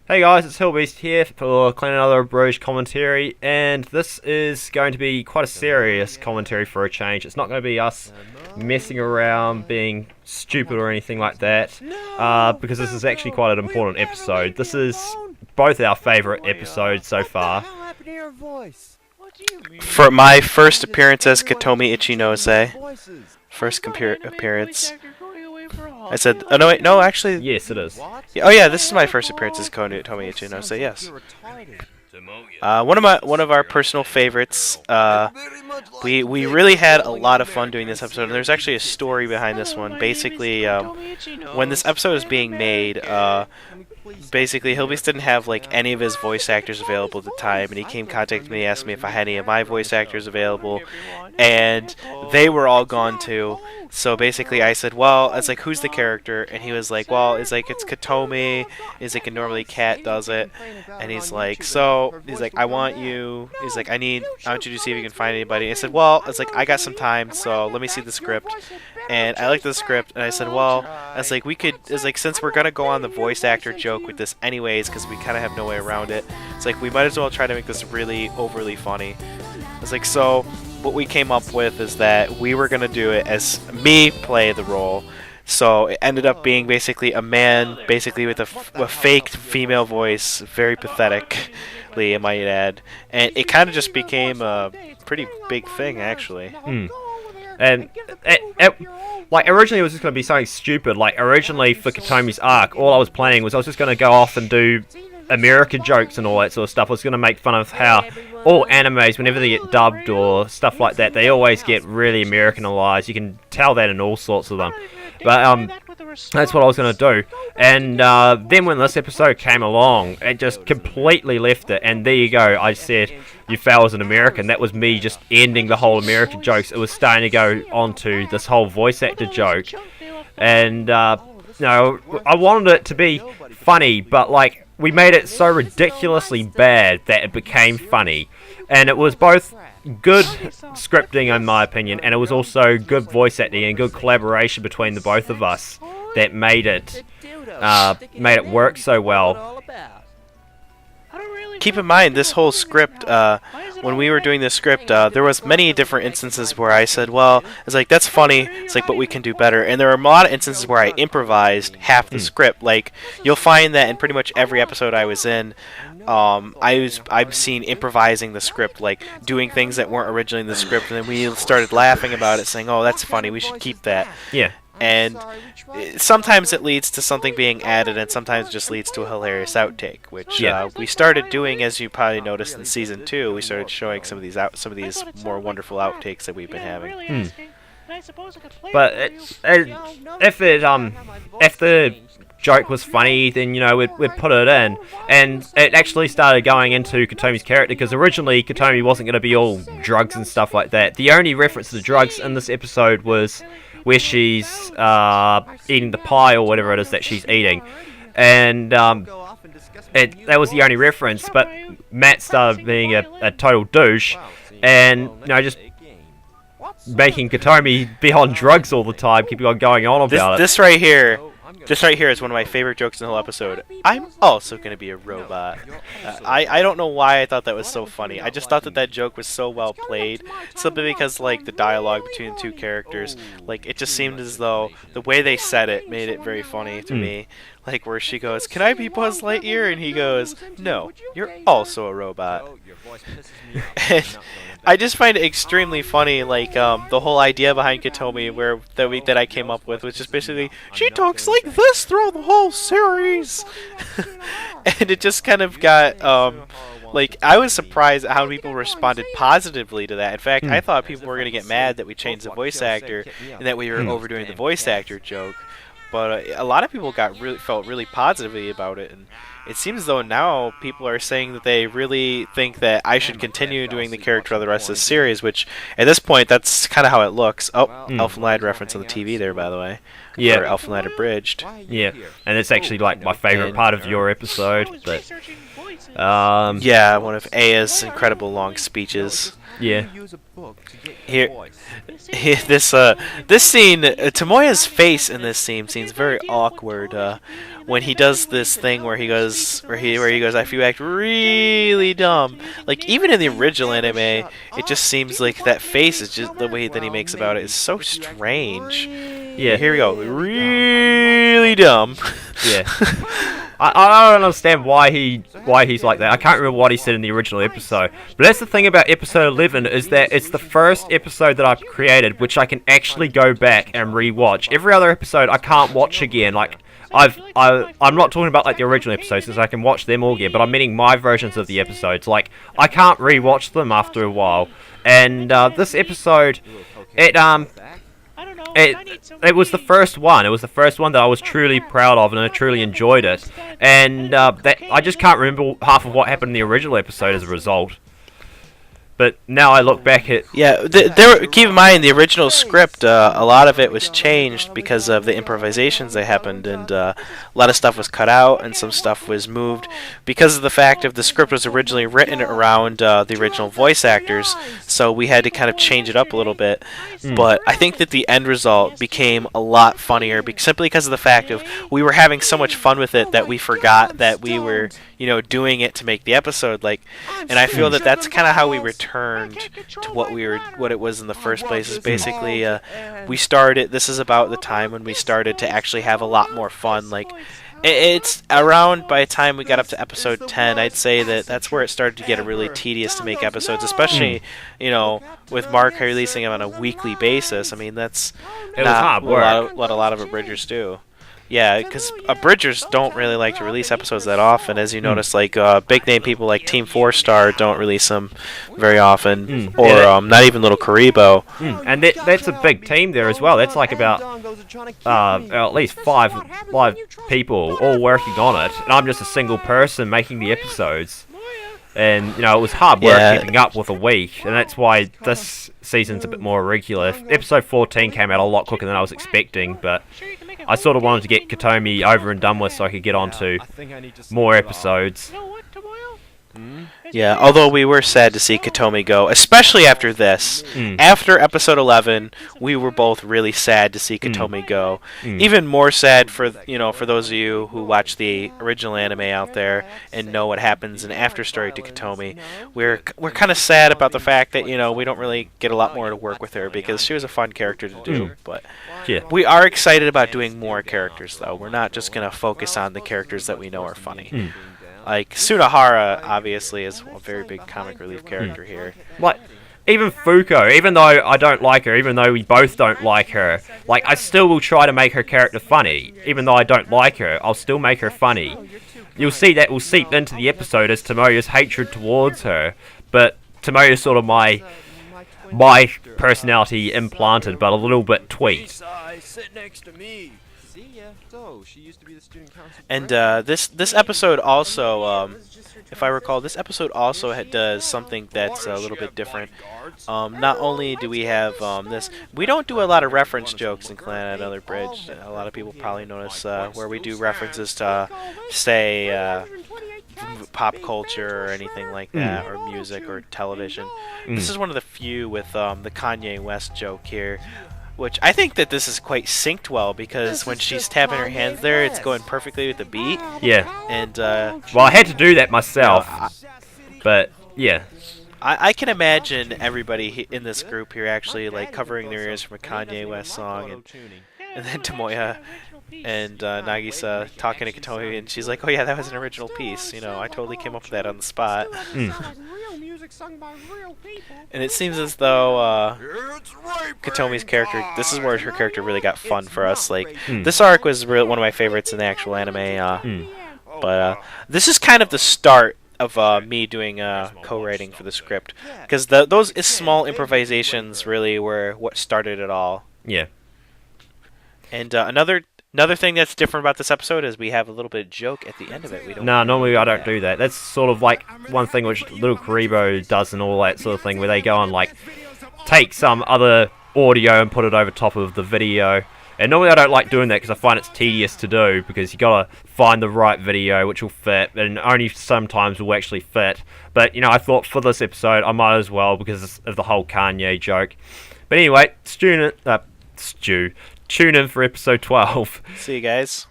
Hey guys, it's Hillbeast here for Clannad Abridged commentary, and this is going to be quite a serious commentary for a change. It's not going to be us messing around, being stupid or anything like that, because this is actually quite an important episode. This is both our favourite episodes so far. For my first appearance as Katomi Ichinose, first appearance, I said, oh no wait, no actually, Yes, it is. oh yeah, this is my first appearance as Katomi Ichinose, yes. One of our personal favorites. We really had a lot of fun doing this episode. And there's actually a story behind this one. Basically, when this episode was being made, basically Hillbeast didn't have like any of his voice actors available at the time, and he came contacted me, asked me if I had any of my voice actors available, and they were all gone too. So basically I said, well, I was like, who's the character? And he was like, well, it's Katomi. He's like, and normally Cat does it. And he's like, I want you. He's like, I want you to see if you can find anybody. And I said, well, it's like, I got some time, so let me see the script. And I liked the script, and I said, well, I was like, since we're gonna go on the voice actor joke with this anyways, because we kind of have no way around it, it's like, we might as well try to make this really overly funny. I was like, so what we came up with is that we were gonna do it as me play the role. So it ended up being basically a man, basically with a faked female voice, very pathetically, I might add, and it kind of just became a pretty big thing, actually. And like originally it was just going to be something stupid. Like originally for Katomi's arc, all I was planning was I was just going to go off and do American jokes and all that sort of stuff. I was going to make fun of how all animes, whenever they get dubbed or stuff like that, they always get really Americanized. You can tell that in all sorts of them. But that's what I was going to do. And then when this episode came along, it just completely left it. And there you go. I said, you fail as an American. That was me just ending the whole American jokes. It was starting to go on to this whole voice actor joke. And, I wanted it to be funny, but, like, we made it so ridiculously bad that it became funny. And it was both good scripting, in my opinion, and it was also good voice acting and good collaboration between the both of us that made it work so well. Keep in mind, this whole script, when we were doing this script, there was many different instances where I said, well, it's like, that's funny, it's like, but we can do better. And there were a lot of instances where I improvised half the script. Like, you'll find that in pretty much every episode I was in, I've seen improvising the script, like doing things that weren't originally in the script, and then we started laughing about it, saying, oh, that's funny, we should keep that. Yeah. And sometimes it leads to something being added, and sometimes it just leads to a hilarious outtake, which we started doing, as you probably noticed in season 2. We started showing some of these more wonderful outtakes that we've been having. But if the joke was funny, then we'd put it in, and it actually started going into Katomi's character, because originally Katomi wasn't going to be all drugs and stuff like that. The only reference to drugs in this episode was where she's eating the pie or whatever it is that she's eating, and that was the only reference. But Matt started being a total douche, and just making Katomi be on drugs all the time, keeping on going on about it. This right here is one of my favorite jokes in the whole episode. I'm also going to be a robot. I don't know why I thought that was so funny. I just thought that joke was so well played, simply because, like, the dialogue between the two characters, like, it just seemed as though the way they said it made it very funny to me. Like, where she goes, can I be Buzz Lightyear? And he goes, no, you're also a robot. And I just find it extremely funny, like, the whole idea behind Katomi that I came up with was just basically, she talks like this throughout the whole series. And it just kind of got, like, I was surprised at how people responded positively to that. In fact, I thought people were going to get mad that we changed the voice actor and that we were overdoing the voice actor joke. But a lot of people felt really positively about it, and it seems as though now people are saying that they really think that I should continue doing the character for the rest of the series, which at this point, that's kind of how it looks. Oh, Elfenlied reference on the TV there, by the way. Yeah. For Elfenlied Abridged. Yeah, and it's actually like my favorite part of your episode. But Yeah, one of Aya's incredible long speeches. Yeah. Here, this scene, Tomoya's face in this scene seems very awkward. When he does this thing where he goes, if you act really dumb, like even in the original anime, it just seems like that face is just the way that he makes about it is so strange. Yeah. Here we go, really dumb. Yeah. I don't understand why he's like that. I can't remember what he said in the original episode. But that's the thing about episode 11 is that it's the first episode that I've created which I can actually go back and rewatch. Every other episode I can't watch again. Like I'm not talking about like the original episodes because I can watch them all again, but I'm meaning my versions of the episodes. Like I can't rewatch them after a while. And this episode, it was the first one. It was the first one that I was truly proud of, and I truly enjoyed it. And that I just can't remember half of what happened in the original episode as a result. But now I look back at... Yeah, keep in mind, the original script, a lot of it was changed because of the improvisations that happened, and a lot of stuff was cut out, and some stuff was moved because of the fact of the script was originally written around the original voice actors, so we had to kind of change it up a little bit. But I think that the end result became a lot funnier simply because of the fact of we were having so much fun with it that we forgot that we were, doing it to make the episode. And I feel that that's kind of how we returned to what it was in the first place. Is basically we started. This is about the time when we started to actually have a lot more fun. It's around by the time we got up to episode 10, I'd say that's where it started to get really tedious to make episodes, especially with Mark releasing them on a weekly basis. I mean, that's not what a lot of abridgers do. Yeah, because abridgers don't really like to release episodes that often, as you notice. Big name people like Team 4-Star don't release them very often, or not even Little Karibo. And that's a big team there as well. That's like about at least five people all working on it, and I'm just a single person making the episodes. And it was hard work keeping up with a week, and that's why this season's a bit more irregular. Episode 14 came out a lot quicker than I was expecting, but I sort of wanted to get Katomi over and done with so I could get on to more episodes. Yeah, although we were sad to see Katomi go, especially after this. After episode 11, we were both really sad to see Katomi go. Even more sad for those of you who watch the original anime out there and know what happens in after story to Katomi. We're kind of sad about the fact that we don't really get a lot more to work with her because she was a fun character to do. But we are excited about doing more characters, though. We're not just gonna focus on the characters that we know are funny. Like, Sunahara, obviously, is a very big comic relief character here. Like, even Fuko, even though I don't like her, even though we both don't like her, I still will try to make her character funny. Even though I don't like her, I'll still make her funny. You'll see that will seep into the episode as Tomoya's hatred towards her, but Tomoya's sort of my personality implanted, but a little bit tweaked. And this episode also, if I recall, this episode also does something that's a little bit different. Not only do we have this, we don't do a lot of reference jokes in Clannad and Abridged. A lot of people probably notice where we do references to, say, pop culture or anything like that, or music or television. This is one of the few with the Kanye West joke here. Which I think that this is quite synced well because when she's tapping her hands there, it's going perfectly with the beat. Yeah. And well, I had to do that myself, but yeah. I can imagine everybody in this group here actually covering their ears from a Kanye West song, and then Tomoya and Nagisa talking to Katomi, and she's like, "Oh yeah, that was an original piece. I totally came up with that on the spot." And it seems as though Katomi's character, this is where her character really got fun for us. This arc was one of my favorites in the actual anime. But this is kind of the start of me doing co-writing for the script, because those small improvisations really were what started it all. Yeah. And another thing that's different about this episode is we have a little bit of joke at the end of it. No, normally I don't do that. That's sort of like one thing which Little Karibo does and all that sort of thing, where they go and take some other audio and put it over top of the video. And normally I don't like doing that because I find it's tedious to do, because you gotta find the right video which will fit, and only sometimes will actually fit. But, you know, I thought for this episode I might as well, because of the whole Kanye joke. But anyway, tune in for episode 12. See you guys.